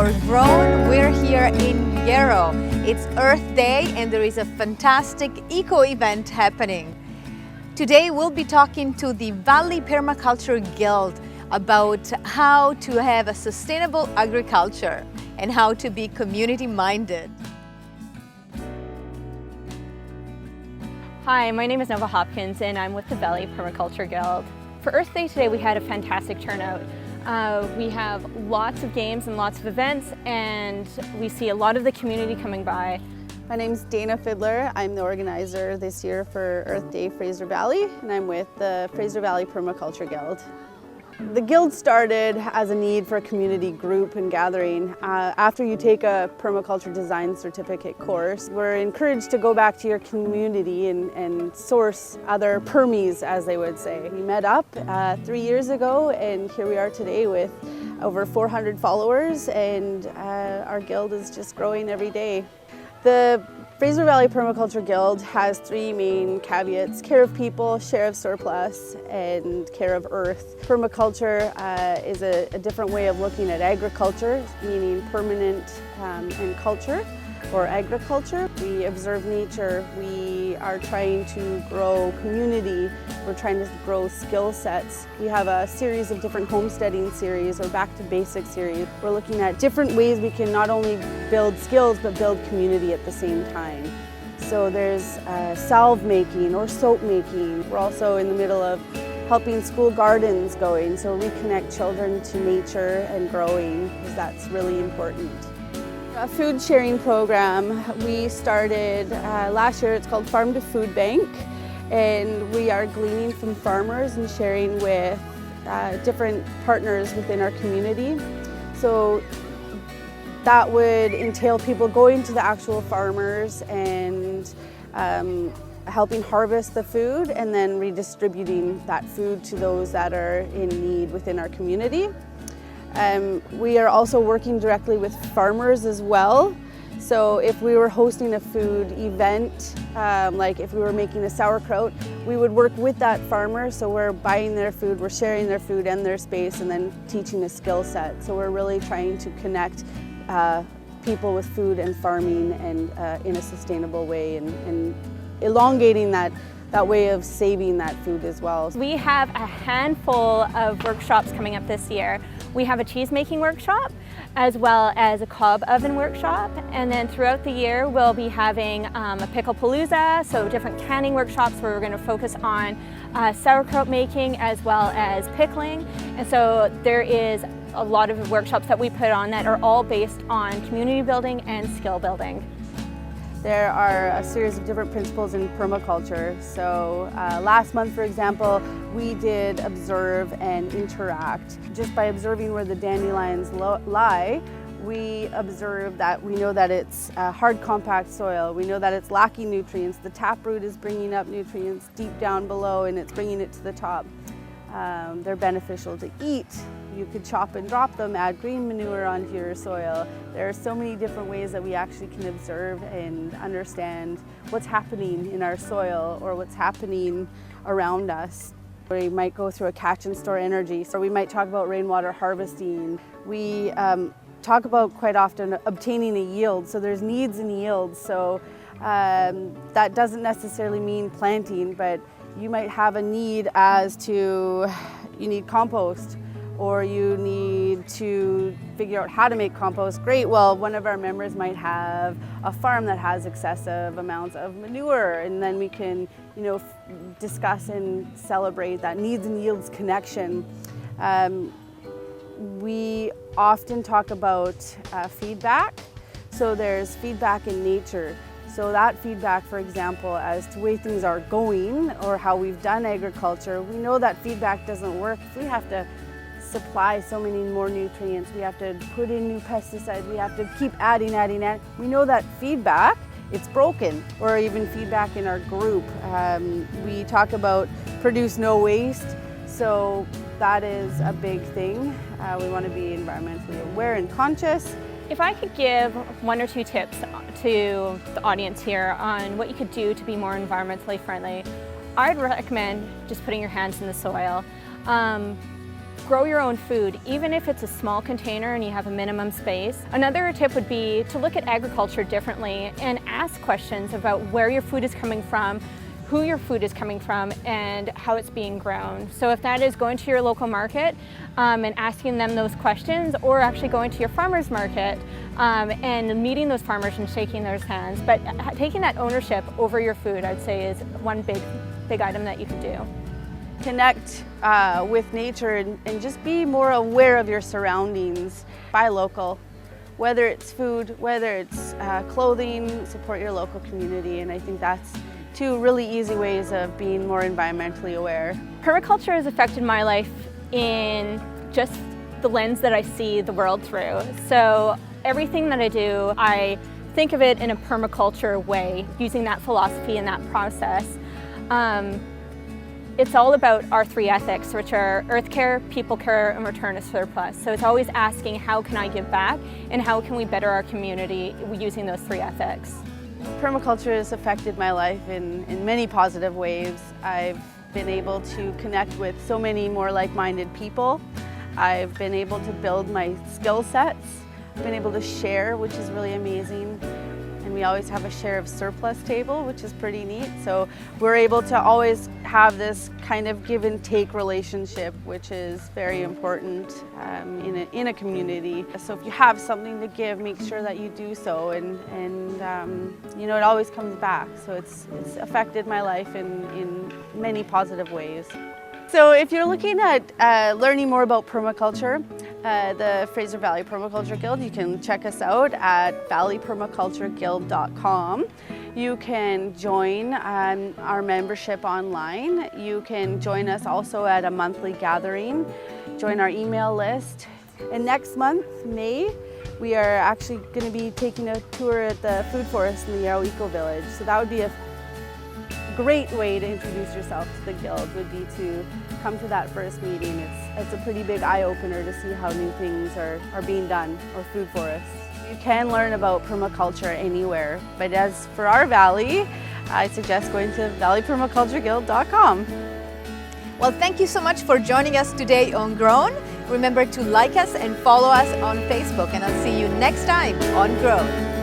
or grown, we're here in Yarrow. It's Earth Day and there is a fantastic eco event happening. Today we'll be talking to the Valley Permaculture Guild about how to have a sustainable agriculture and how to be community-minded. Hi, my name is Nova Hopkins and I'm with the Valley Permaculture Guild. For Earth Day today we had a fantastic turnout. We have lots of games and lots of events, and we see a lot of the community coming by. My name's Dayna Fiddler. I'm the organizer this year for Earth Day Fraser Valley, and I'm with the Fraser Valley Permaculture Guild. The Guild started as a need for a community group and gathering. After you take a permaculture design certificate course, we're encouraged to go back to your community and source other permies, as they would say. We met up 3 years ago, and here we are today with over 400 followers, and our guild is just growing every day. The Fraser Valley Permaculture Guild has three main caveats: care of people, share of surplus, and care of earth. Permaculture is a different way of looking at agriculture, meaning permanent and culture, or agriculture. We observe nature, we are trying to grow community, we're trying to grow skill sets. We have a series of different homesteading series or back to basics series. We're looking at different ways we can not only build skills but build community at the same time. So there's salve making or soap making. We're also in the middle of helping school gardens going, so reconnect children to nature and growing, because that's really important. A food sharing program we started last year. It's called Farm to Food Bank, and we are gleaning from farmers and sharing with different partners within our community. So that would entail people going to the actual farmers and helping harvest the food and then redistributing that food to those that are in need within our community. We are also working directly with farmers as well. So if we were hosting a food event, like if we were making a sauerkraut, we would work with that farmer. So we're buying their food, we're sharing their food and their space, and then teaching a skill set. So we're really trying to connect people with food and farming and in a sustainable way, and elongating that way of saving that food as well. We have a handful of workshops coming up this year. We have a cheese making workshop as well as a cob oven workshop, and then throughout the year we'll be having a pickle palooza, so different canning workshops where we're going to focus on sauerkraut making as well as pickling. And so there is a lot of workshops that we put on that are all based on community building and skill building. There are a series of different principles in permaculture. So last month, for example, we did observe and interact. Just by observing where the dandelions lie, we observe that we know that it's hard, compact soil. We know that it's lacking nutrients. The taproot is bringing up nutrients deep down below, and it's bringing it to the top. They're beneficial to eat. You could chop and drop them, add green manure onto your soil. There are so many different ways that we actually can observe and understand what's happening in our soil or what's happening around us. We might go through a catch and store energy, so we might talk about rainwater harvesting. We talk about quite often obtaining a yield, so there's needs and yields. So that doesn't necessarily mean planting, but you might have a need as to you need compost, or you need to figure out how to make compost. Great, well, one of our members might have a farm that has excessive amounts of manure, and then we can, discuss and celebrate that needs and yields connection. We often talk about feedback. So there's feedback in nature. So that feedback, for example, as to way things are going or how we've done agriculture, we know that feedback doesn't work if we have to supply so many more nutrients, we have to put in new pesticides, we have to keep adding. We know that feedback, it's broken. Or even feedback in our group. We talk about produce no waste, so that is a big thing. We want to be environmentally aware and conscious. If I could give one or two tips to the audience here on what you could do to be more environmentally friendly, I'd recommend just putting your hands in the soil. grow your own food, even if it's a small container and you have a minimum space. Another tip would be to look at agriculture differently and ask questions about where your food is coming from, who your food is coming from, and how it's being grown. So if that is going to your local market and asking them those questions, or actually going to your farmer's market and meeting those farmers and shaking their hands. But taking that ownership over your food, I'd say, is one big item that you can do. Connect with nature and just be more aware of your surroundings. Buy local, whether it's food, whether it's clothing, support your local community, and I think that's two really easy ways of being more environmentally aware. Permaculture has affected my life in just the lens that I see the world through. So everything that I do, I think of it in a permaculture way, using that philosophy and that process. It's all about our three ethics, which are earth care, people care, and return a surplus. So it's always asking, how can I give back, and how can we better our community using those three ethics? Permaculture has affected my life in many positive ways. I've been able to connect with so many more like-minded people. I've been able to build my skill sets. I've been able to share, which is really amazing. And we always have a share of surplus table, which is pretty neat. So we're able to always have this kind of give and take relationship, which is very important in a community. So if you have something to give, make sure that you do so, and you know, it always comes back. So it's affected my life in many positive ways. So if you're looking at learning more about permaculture, the Fraser Valley Permaculture Guild, you can check us out at valleypermacultureguild.com. You can join our membership online. You can join us also at a monthly gathering, join our email list. And next month, May, we are actually going to be taking a tour at the food forest in the Yarrow Eco Village. So that would be a great way to introduce yourself to the Guild, would be to come to that first meeting. It's a pretty big eye-opener to see how new things are being done, or food forests. You can learn about permaculture anywhere, but as for our valley, I suggest going to valleypermacultureguild.com. Well, thank you so much for joining us today on Grown. Remember to like us and follow us on Facebook, and I'll see you next time on Grown.